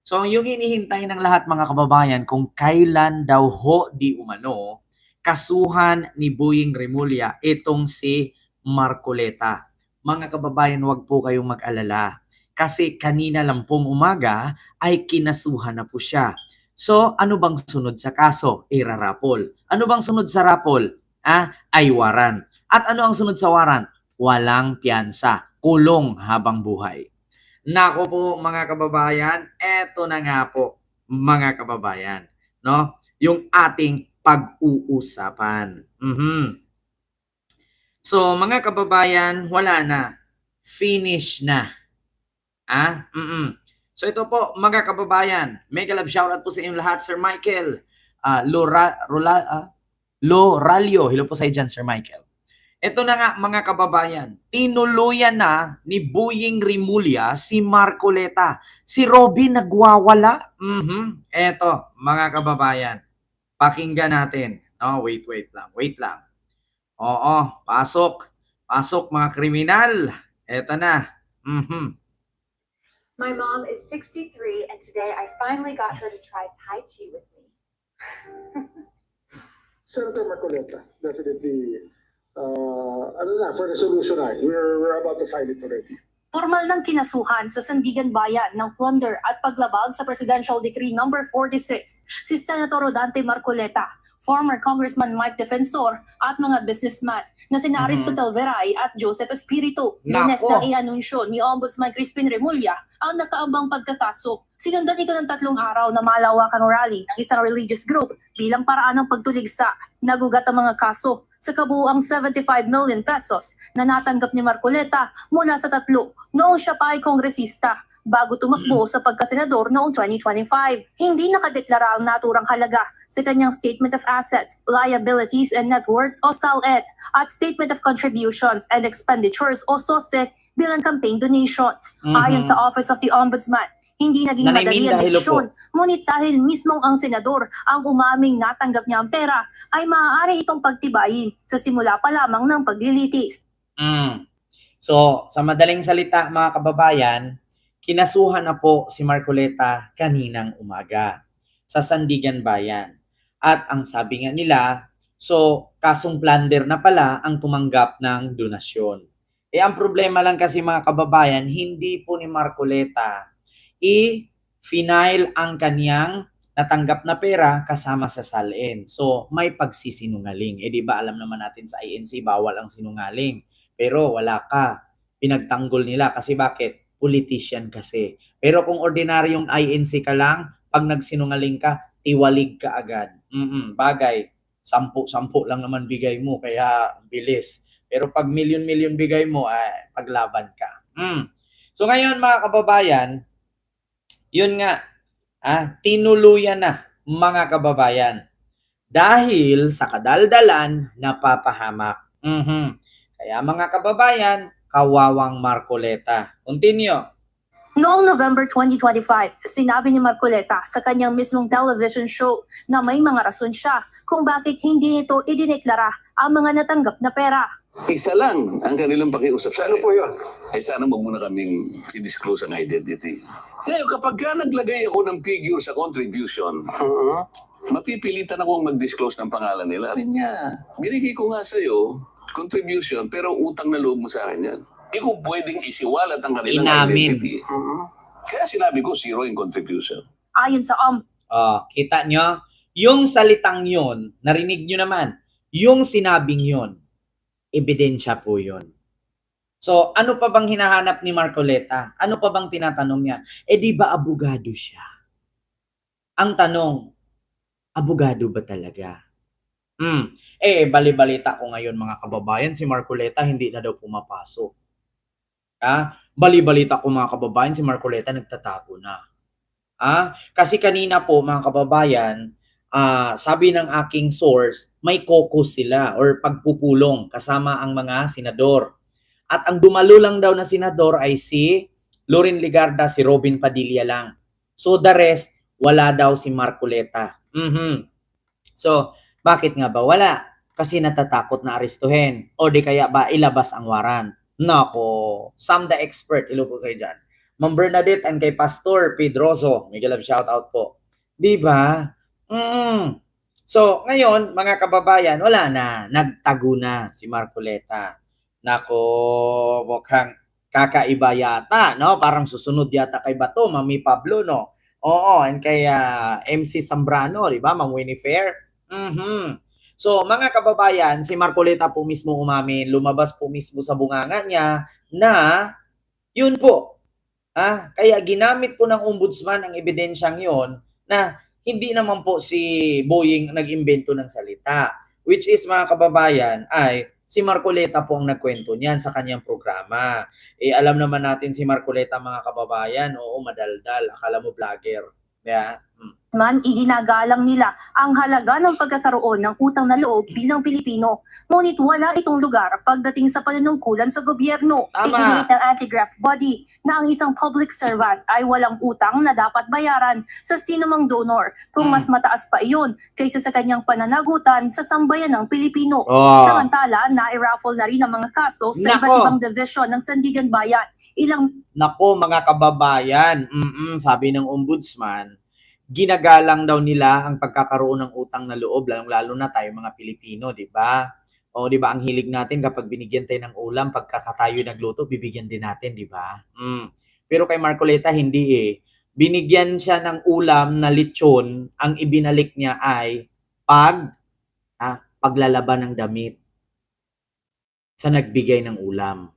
So, yung hinihintay ng lahat mga kababayan kung kailan daw ho di umano kasuhan ni Boying Remulla itong si Marcoleta. Mga kababayan, wag po kayong mag-alala. Kasi kanina lang pong umaga ay kinasuhan na po siya. So, ano bang sunod sa kaso? Irarapol. Ano bang sunod sa rapol? Ay waran. At ano ang sunod sa waran? Walang piyansa. Kulong habang buhay. Nako po mga kababayan, eto na nga po mga kababayan, no? Yung ating pag-uusapan. So mga kababayan, wala na. Finish na. So ito po mga kababayan, mega love shoutout po sa inyong lahat, Sir Michael. Loralio, hello po sa iyo dyan, Sir Michael. Ito na nga mga kababayan, tinuluyan na ni Boying Remulla si Marcoleta. Si Robin nagwawala. Eto mga kababayan, pakinggan natin. Oh, wait lang. Oo, pasok. Pasok mga kriminal. Eto na. My mom is 63 and today I finally got her to try Tai Chi with me. Senator Marcoleta, definitely, for resolution na, we're about to file it already. Formal ng kinasuhan sa Sandigan Bayan ng plunder at paglabag sa Presidential Decree No. 46 si Senator Rodante Marcoleta, former Congressman Mike Defensor at mga businessman na sina Aristotel Veray at Joseph Espiritu. Lunes na i-anunsyo ni Ombudsman Crispin Remulla ang nakaambang pagkakaso. Sinundan ito ng 3 araw na malawakang rally ng isang religious group bilang paraan ng pagtuligsa. Nagugat ang mga kaso sa kabuuang 75 million pesos na natanggap ni Marcoleta mula sa 3 noong siya pa ay kongresista bago tumakbo sa pagkasenador noong 2025. Hindi nakadeklara ang naturang halaga sa kanyang Statement of Assets, Liabilities and Net Worth o SALN at Statement of Contributions and Expenditures o SOSE bilang campaign donations. Ayon sa Office of the Ombudsman, hindi naging madali ang desisyon, ngunit dahil mismong ang senador ang umaming natanggap niya ang pera, ay maaari itong pagtibayin sa simula pa lamang ng paglilitis. So, sa madaling salita mga kababayan, kinasuhan na po si Marcoleta kaninang umaga sa Sandigan Bayan. At ang sabi nga nila, so kasong plunder na pala ang tumanggap ng donasyon. Ang problema lang kasi mga kababayan, hindi po ni Marcoleta i-final ang kanyang natanggap na pera kasama sa SALN. So, may pagsisinungaling. Di ba alam naman natin sa INC, bawal ang sinungaling. Pero wala ka. Pinagtanggol nila kasi bakit? Politician kasi. Pero kung ordinaryong INC ka lang, pag nagsinungaling ka, tiwalig ka agad. Bagay. 10 lang naman bigay mo, kaya bilis. Pero pag milyon-milyon bigay mo, paglaban ka. So ngayon mga kababayan, yun nga, tinuluyan na mga kababayan dahil sa kadaldalan napapahamak. Kaya mga kababayan, kawawang Marcoleta. Continue. Noong November 2025, sinabi ni Marcoleta sa kanyang mismong television show na may mga rason siya kung bakit hindi ito idineklara ang mga natanggap na pera. Isa lang ang kanilang pakiusap sa Ano po yun? Ay sana wag muna kaming i-disclose ang identity. Kaya kapag ka naglagay ako ng figure sa contribution, mapipilitan akong mag-disclose ng pangalan nila. Rin niya, binigay ko nga sa'yo, contribution, pero utang na loob mo sa akin yan. Hindi ko pwedeng isiwalat ang kanilang identity. Kaya sinabi ko, zero in contribution. Ayon sa Kita nyo? Yung salitang yun, narinig nyo naman, yung sinabing yun, ebidensya po yun. So, ano pa bang hinahanap ni Marcoleta? Ano pa bang tinatanong niya? Di ba abogado siya? Ang tanong, abogado ba talaga? Bali-balita ko ngayon mga kababayan, si Marcoleta hindi na daw pumapasok. Bali-balita ko mga kababayan, si Marcoleta nagtatago na. Kasi kanina po mga kababayan, sabi ng aking source, may caucus sila or pagpupulong kasama ang mga senador. At ang dumalo lang daw na senador ay si Loren Legarda, si Robin Padilla lang. So the rest, wala daw si Marcoleta. So, bakit nga ba wala? Kasi natatakot na arestuhin. O di kaya ba ilabas ang warrant? Nako, Sam the expert, ilo po sa dyan. Ma'am Bernadette and kay Pastor Pedroso. Miguel love shoutout po. 'Di ba? So, ngayon, mga kababayan, wala na. Nagtago na si Marcoleta. Nako, mukhang kakaiba yata, no? Parang susunod yata kay Bato, Mami Pablo, no? Oo, and kay MC Zambrano, di ba? Ma'am Winnie Fair. So, mga kababayan, si Marcoleta po mismo umamin, lumabas po mismo sa bunganga niya na, yun po, kaya ginamit po ng ombudsman ang ebidensyang yon na hindi naman po si Boying nag-imbento ng salita. Which is, mga kababayan, ay si Marcoleta po ang nagkwento niyan sa kanyang programa. Alam naman natin si Marcoleta, mga kababayan, oo, madaldal. Akala mo vlogger. Yeah. Iginagalang nila ang halaga ng pagkakaroon ng utang na loob bilang Pilipino. Ngunit wala itong lugar pagdating sa panunungkulan sa gobyerno. Tama. Iginiit ng anti-graft body na ang isang public servant ay walang utang na dapat bayaran sa sinumang donor kung mas mataas pa iyon kaysa sa kanyang pananagutan sa sambayan ng Pilipino. Oh. Samantala, na-raffle na rin ang mga kaso sa Nako. iba't ibang division ng Sandigan Bayan. Nako, mga kababayan, sabi ng ombudsman, ginagalang daw nila ang pagkakaroon ng utang na loob, lalo na tayo mga Pilipino, di ba? O di ba ang hilig natin kapag binigyan tayo ng ulam, pagkakatayo nagluto, bibigyan din natin, di ba? Pero kay Marcoleta hindi eh. Binigyan siya ng ulam na lechon, ang ibinalik niya ay paglalaban ng damit sa nagbigay ng ulam.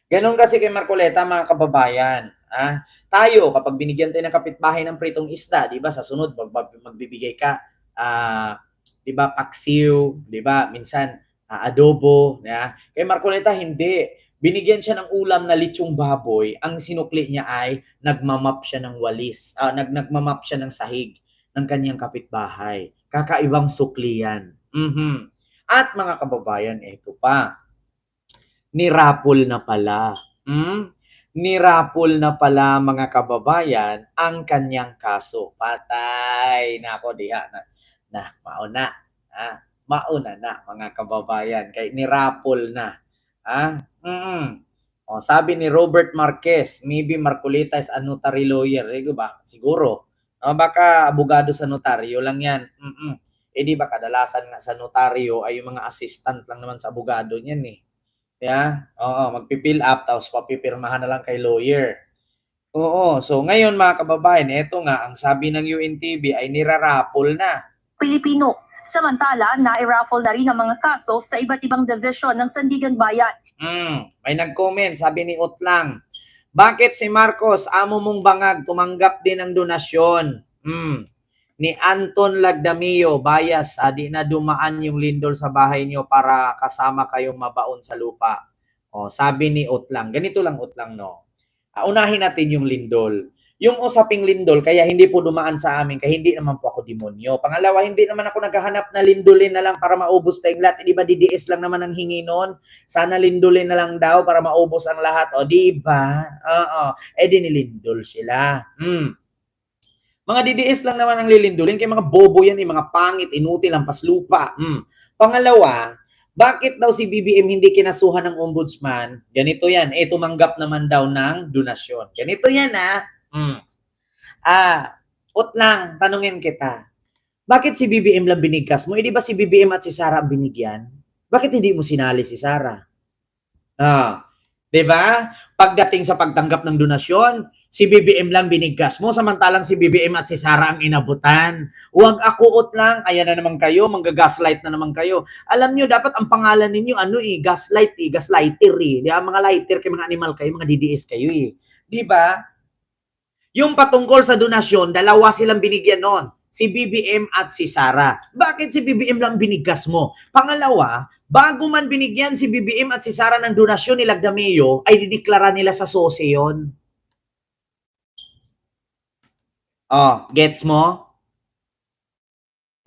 Ganon kasi kay Marcoleta, mga kababayan. Tayo, kapag binigyan tayo ng kapitbahay ng pritong isda, di ba, sa sunod, magbibigay ka, di ba, paksiw, di ba, minsan, adobo. Kay Marcoleta, hindi. Binigyan siya ng ulam na lechong baboy. Ang sinukli niya ay nagmamap siya ng walis, nagmamap siya ng sahig ng kanyang kapitbahay. Kakaibang sukli yan. At mga kababayan, ito pa. Nirapol na pala. Nirapol na pala, mga kababayan, ang kanyang kaso. Patay. Nako, diha na mauna. Mauna na, mga kababayan. Kay nirapol na. Sabi ni Robert Marquez, maybe Marcoleta is a notary lawyer. Ba? Siguro. Baka abogado sa notaryo lang yan. Di ba kadalasan nga sa notaryo ay yung mga assistant lang naman sa abogado niyan eh. Yeah? Oo, magpipill up tapos papipirmahan na lang kay lawyer. Oo, so ngayon, mga kababayan, eto nga, ang sabi ng UNTV ay nirarapol na. Pilipino. Samantala, na-raffle na rin ang mga kaso sa iba't ibang division ng Sandigan Bayan. May nag-comment, sabi ni Utlang, bakit si Marcos, amo mong bangag, tumanggap din ng donasyon? Ni Anton Lagdamio, bias, di na dumaan yung lindol sa bahay nyo para kasama kayong mabaon sa lupa. Sabi ni Utlang, ganito lang Utlang, no? Unahin natin yung lindol. Yung usaping lindol, kaya hindi po dumaan sa amin, kaya hindi naman po ako demonyo. Pangalawa, hindi naman ako naghahanap na lindolin na lang para maubos tayong lahat. Di ba DDS lang naman ang hingi nun? Sana lindolin na lang daw para maubos ang lahat. Di ba? Di nilindol sila. Mga DDS lang naman ang lilindulin, kaya mga bobo yan, mga pangit, inutil, lampas lupa. Pangalawa, bakit daw si BBM hindi kinasuhan ng ombudsman? Ganito yan, tumanggap naman daw ng donasyon. Ganito yan Utlang, tanungin kita. Bakit si BBM lang binigkas mo? Di ba si BBM at si Sara ang binigyan? Bakit hindi mo sinali si Sara? Diba? Pagdating sa pagtanggap ng donasyon, si BBM lang binigkas mo, samantalang si BBM at si Sara ang inabutan. Huwag ako Utlang, ayan na naman kayo, manggagaslight na naman kayo. Alam nyo, dapat ang pangalan ninyo, gaslight gaslighter Diba? Mga lighter kayo, mga animal kayo, mga DDS kayo Diba? Yung patungkol sa donasyon, dalawa silang binigyan nun. Si BBM at si Sara. Bakit si BBM lang binigkas mo? Pangalawa, bago man binigyan si BBM at si Sara ng donasyon ni Lagdameo, ay dideklara nila sa SOSE yun. Gets mo?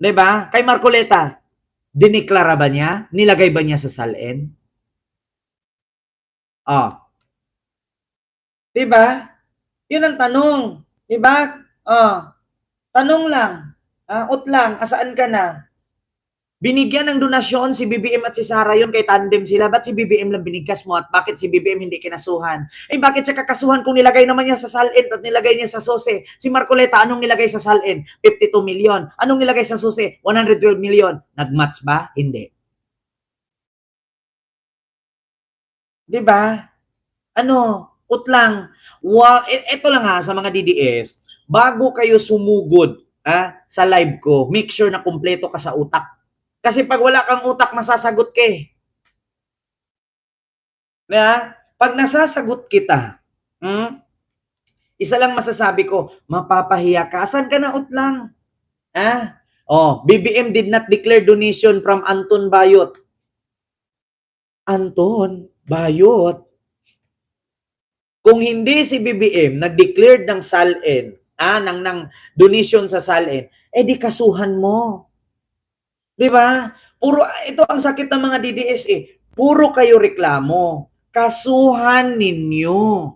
Diba? Kay Marcoleta, dineklara ba niya? Nilagay ba niya sa SALN? Diba? Yun ang tanong. Diba? Tanong lang. Utlang, asaan ka na? Binigyan ng donasyon si BBM at si Sara yun, kay tandem sila. Ba't si BBM lang binigkas mo at bakit si BBM hindi kinasuhan? Eh bakit siya kakasuhan kung nilagay naman niya sa salin at nilagay niya sa sose? Si Marcoleta, anong nilagay sa salin? 52 million. Anong nilagay sa sose? 112 million. Nagmatch ba? Hindi. Diba? Ano? Utlang. Ito lang ha, sa mga DDS, bago kayo sumugod sa live ko, make sure na kumpleto ka sa utak. Kasi pag wala kang utak, masasagot ka eh. Pag nasasagot kita, isa lang masasabi ko, mapapahiya ka. Asan ka na utlang? BBM did not declare donation from Anton Bayot. Anton Bayot. Kung hindi si BBM nag-declare ng SALN, ng donation sa SALN, di kasuhan mo. Di ba? Ito ang sakit ng mga DDS eh. Puro kayo reklamo. Kasuhan ninyo.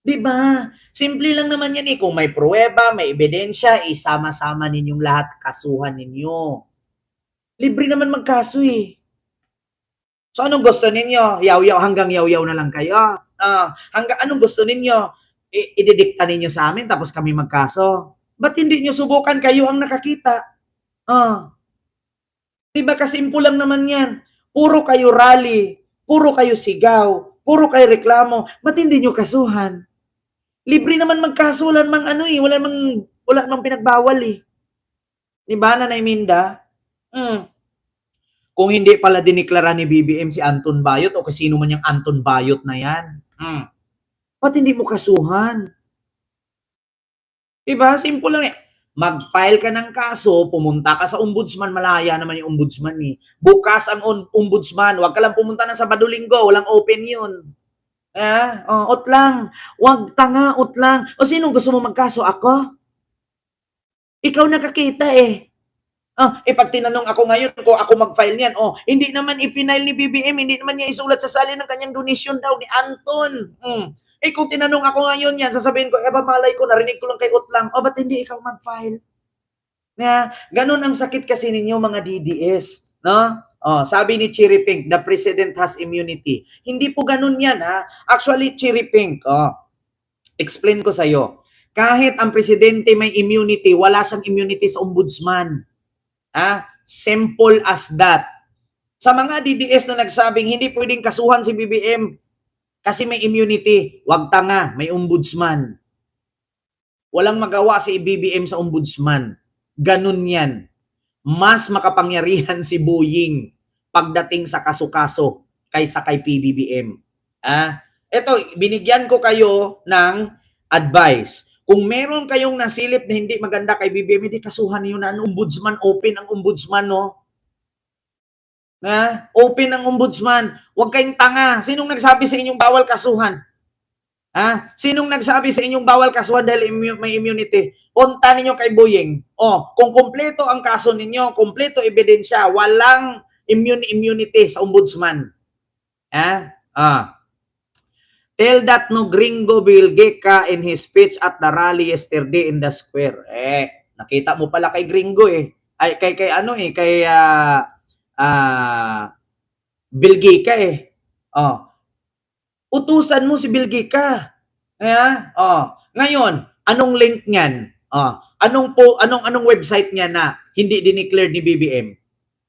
Di ba? Simple lang naman yan eh. Kung may pruweba, may ebidensya, isama-sama ninyong lahat, kasuhan ninyo. Libre naman magkaso eh. So anong gusto ninyo? Yaw-yaw, hanggang yaw-yaw na lang kayo. Anong gusto ninyo? Ididikta ninyo sa amin tapos kami magkaso. Ba't hindi nyo subukan? Kayo ang nakakita. Diba kasimple lang naman yan? Puro kayo rally, puro kayo sigaw, puro kayo reklamo. Ba't hindi nyo kasuhan? Libre naman magkaso, wala namang pinagbawal eh. Diba, Nanay Minda? Kung hindi pala diniklara ni BBM si Anton Bayot o sino man yung Anton Bayot na yan. Ba't hindi mo kasuhan? Diba? Simple lang eh. Mag-file ka ng kaso, pumunta ka sa ombudsman, malaya naman yung ombudsman eh. Bukas ang ombudsman, huwag ka lang pumunta na sa Linggo, walang open yun. Utlang. Huwag tanga, utlang. O sinong gusto mo magkaso? Ako? Ikaw nakakita eh. Pag tinanong ako ngayon kung ako mag-file niyan, hindi naman i-final ni BBM, hindi naman niya isulat sa salin ng kanyang donation daw ni Anton. Kung tinanong ako ngayon yan, sasabihin ko, malay ko, narinig ko lang kay Utlang. Ba't hindi ikaw mag-file? Ganun ang sakit kasi ninyo mga DDS. No? Sabi ni Cherry Pink, the president has immunity. Hindi po ganun yan. Actually, Cherry Pink, explain ko sa'yo. Kahit ang presidente may immunity, wala siyang immunity sa ombudsman. Simple as that. Sa mga DDS na nagsabing hindi pwedeng kasuhan si BBM kasi may immunity, wag tanga, may ombudsman. Walang magawa si BBM sa ombudsman. Ganun yan. Mas makapangyarihan si Boying pagdating sa kaso-kaso kaysa kay PBBM. Ito, binigyan ko kayo ng advice. Kung meron kayong nasilip na hindi maganda kay BBM, hindi kasuhan niyo na ang ombudsman, open ang ombudsman, no? Open ang ombudsman. Huwag kayong tanga. Sinong nagsabi sa inyong bawal kasuhan? Sinong nagsabi sa inyong bawal kasuhan dahil may immunity? Punta ninyo kay Boying. Kung kompleto ang kaso ninyo, kompleto ebidensya, walang immunity sa ombudsman. Tell that no gringo Bill Geka in his speech at the rally yesterday in the square. Nakita mo pala kay gringo eh. Kay Bill Geka eh. Utusan mo si Bill Geka. Ngayon, anong link niyan? Anong website niya na hindi dineclare ni BBM?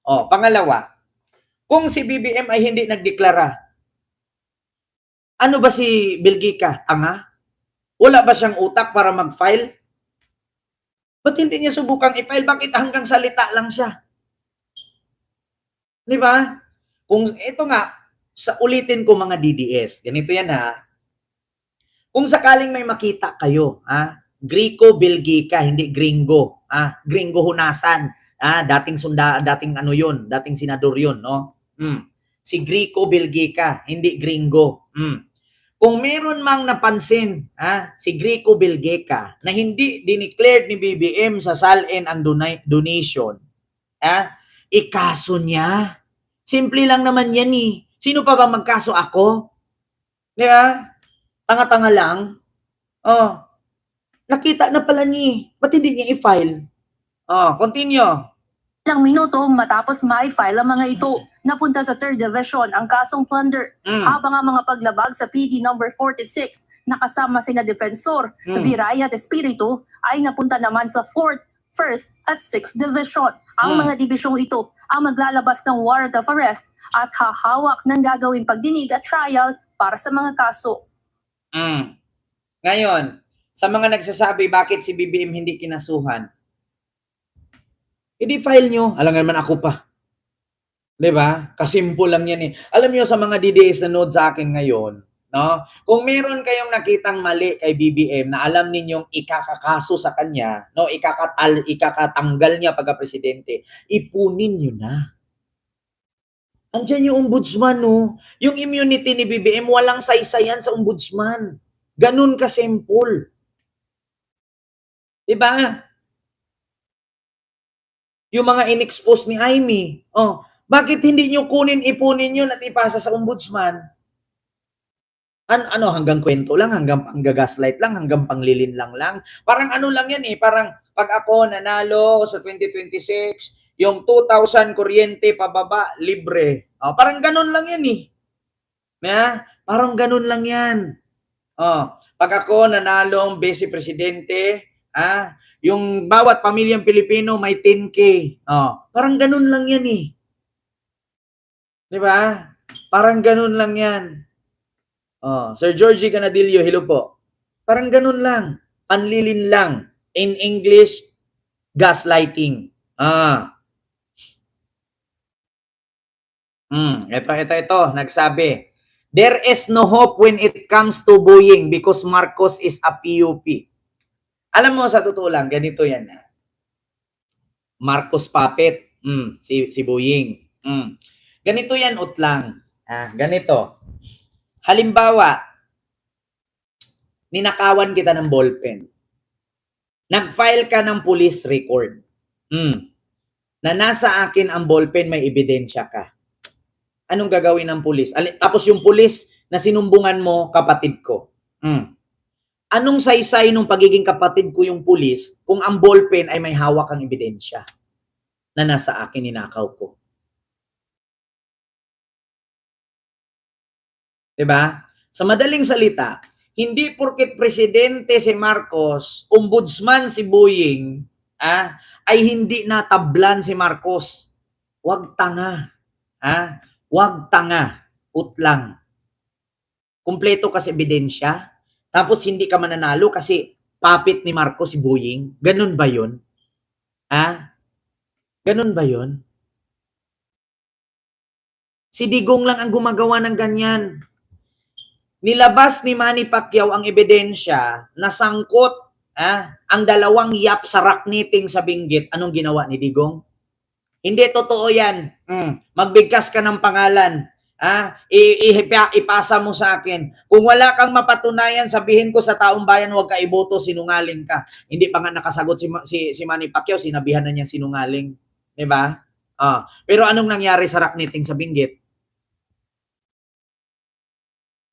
Pangalawa, kung si BBM ay hindi nagdeklara, ano ba si Bill Geka? Tanga? Wala ba siyang utak para mag-file? Ba't hindi niya subukang i-file? Bakit hanggang salita lang siya? Di ba? Kung ito nga, ulitin ko mga DDS. Ganito yan Kung sakaling may makita kayo, Grico Bill Geka, hindi gringo. Gringo hunasan. Dating dating senador yun, no? Si Grico Bill Geka, hindi gringo. Kung meron mang napansin si Grico Bill Geka na hindi dineclared ni BBM sa SALN ang donation, ikaso niya. Simple lang naman yan eh. Sino pa ba magkaso ako? Tanga-tanga lang. Nakita na pala niya. Ba't hindi niya i-file? Continue. Ilang minuto matapos ma-file ang mga ito, napunta sa 3rd Division ang kasong plunder, habang ang mga paglabag sa PD number 46 na kasama sina Defensor, Viray at Espiritu ay napunta naman sa 4th, 1st at 6th Division. Ang mga dibisyong ito ang maglalabas ng warrant of arrest at hahawak ng gagawing pagdinig at trial para sa mga kaso. Ngayon, sa mga nagsasabi bakit si BBM hindi kinasuhan, i-file nyo. Alam nga naman ako pa. Diba? Kasimple lang yan eh. Alam nyo sa mga DDS na node sa akin ngayon, no? Kung meron kayong nakitang mali kay BBM na alam ninyong ikakakaso sa kanya, no, ikakatanggal niya pagka-presidente, ipunin nyo na. Andiyan yung ombudsman, no? Yung immunity ni BBM, walang saysayan sa ombudsman. Ganun ka-simple. Diba? Yung mga in-expose ni Amy, bakit hindi nyo ipunin yun at ipasa sa ombudsman? Hanggang kwento lang, hanggang panggagaslight lang, hanggang panglilin lang. Parang ano lang yan eh, parang pag ako nanalo sa 2026, yung 2,000 kuryente pababa, libre. Parang ganun lang yan eh. Parang ganun lang yan. Pag ako nanalo ang vice presidente, yung bawat pamilyang Pilipino may 10K. Parang ganun lang yan eh. Diba? Parang ganun lang yan. Sir Georgie Canadillo, hello po. Parang ganun lang. Panlilin lang. In English, gaslighting. Ito. Nagsabi, there is no hope when it comes to bullying because Marcos is a PUP. Alam mo, sa totoo lang, ganito yan. Marcos puppet, si Boying. Ganito yan, utlang. Ganito. Halimbawa, ninakawan kita ng ballpen. Nag-file ka ng police record. Na nasa akin ang ballpen, may ebidensya ka. Anong gagawin ng pulis? Tapos yung pulis na sinumbungan mo, kapatid ko. Anong saysay nung pagiging kapatid ko yung pulis kung ang ballpen ay may hawak ang ebidensya na nasa akin, ninakaw ko? Diba? Sa madaling salita, hindi porket presidente si Marcos, ombudsman si Boying, ay hindi natablan si Marcos. Wag tanga. Wag tanga. Utlang. Kumpleto kasi ebidensya. Tapos hindi ka mananalo kasi puppet ni Marcos si Boying. Ganun ba yun? Ganun ba yun? Si Digong lang ang gumagawa ng ganyan. Nilabas ni Manny Pacquiao ang ebidensya na sangkot ang dalawang yap sa rakniting sa Benguet. Anong ginawa ni Digong? Hindi totoo yan. Magbigkas ka ng pangalan. Ipasa mo sa akin. Kung wala kang mapatunayan, sabihin ko sa taong bayan, huwag ka iboto, sinungaling ka. Hindi pa nga nakasagot si Manny Pacquiao, sinabihan na niya sinungaling. Diba? Pero anong nangyari sa rakniting sa Benguet?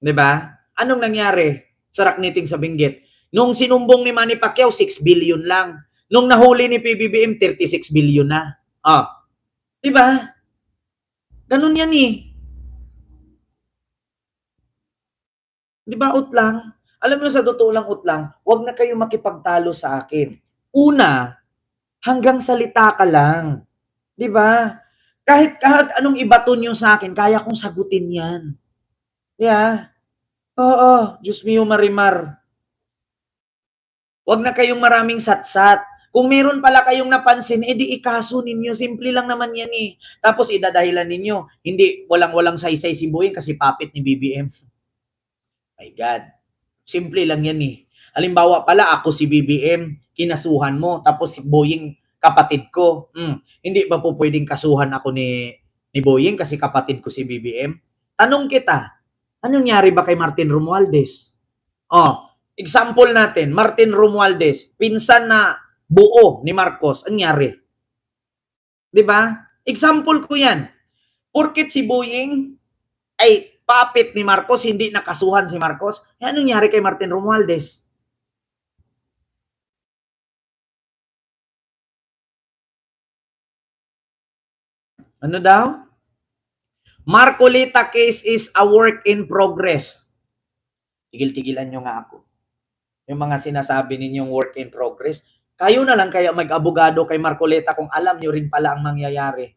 Diba? Anong nangyari sa rakniting sa Benguet? Nung sinumbong ni Manny Pacquiao, 6 billion lang. Nung nahuli ni PBBM, 36 billion na. Diba? Ganun yan eh. Diba, utlang? Alam mo, sa totoo lang, utlang, huwag na kayo makipagtalo sa akin. Una, hanggang salita ka lang. Diba? Kahit anong ibato nyo sa akin, kaya kong sagutin yan. Yeah. Oo, Diyos mio marimar. Huwag na kayong maraming satsat. Kung meron pala kayong napansin, edi ikaso ninyo. Simple lang naman yan eh. Tapos idadahilan ninyo, hindi, walang saysay si Boying kasi puppet ni BBM. My God. Simple lang yan eh. Halimbawa pala, ako si BBM, kinasuhan mo, tapos si Boying, kapatid ko. Hindi ba po pwedeng kasuhan ako ni Boying kasi kapatid ko si BBM? Tanong kita, anong nangyari ba kay Martin Romualdez? Example natin, Martin Romualdez, pinsan na buo ni Marcos, anong nangyari? Diba? Example ko yan. Porket si Boying ay puppet ni Marcos, hindi nakasuhan si Marcos, anong nangyari kay Martin Romualdez? Ano daw? Marcoleta case is a work in progress. Tigil-tigilan nyo nga ako. Yung mga sinasabi ninyong work in progress, kayo na lang kaya mag-abogado kay Marcoleta kung alam nyo rin pala ang mangyayari.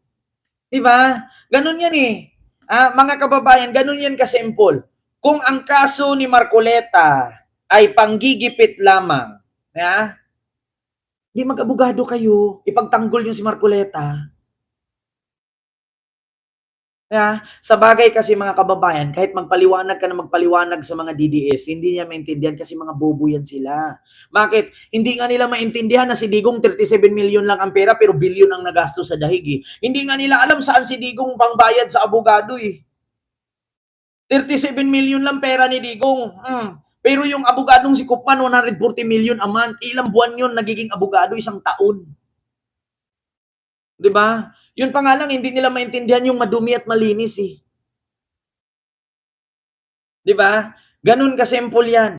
Diba? Ganun yan eh. Mga kababayan, ganun yan kasimple. Kung ang kaso ni Marcoleta ay panggigipit lamang, di mag-abogado kayo, ipagtanggol nyo si Marcoleta. Sa bagay kasi mga kababayan, kahit magpaliwanag ka na magpaliwanag sa mga DDS, hindi niya maintindihan kasi mga bobo yan sila. Bakit? Hindi nga nila maintindihan na si Digong 37 million lang ang pera pero billion ang nagastos sa dahig eh. Hindi nga nila alam saan si Digong pangbayad sa abogado eh. 37 million lang pera ni Digong. Pero yung abogadong si Kupman, 140 million a month. Ilang buwan yun nagiging abogado? Isang taon. Diba? Yun pa nga lang, hindi nila maintindihan yung madumi at malinis eh. Diba? Ganun kasimple yan.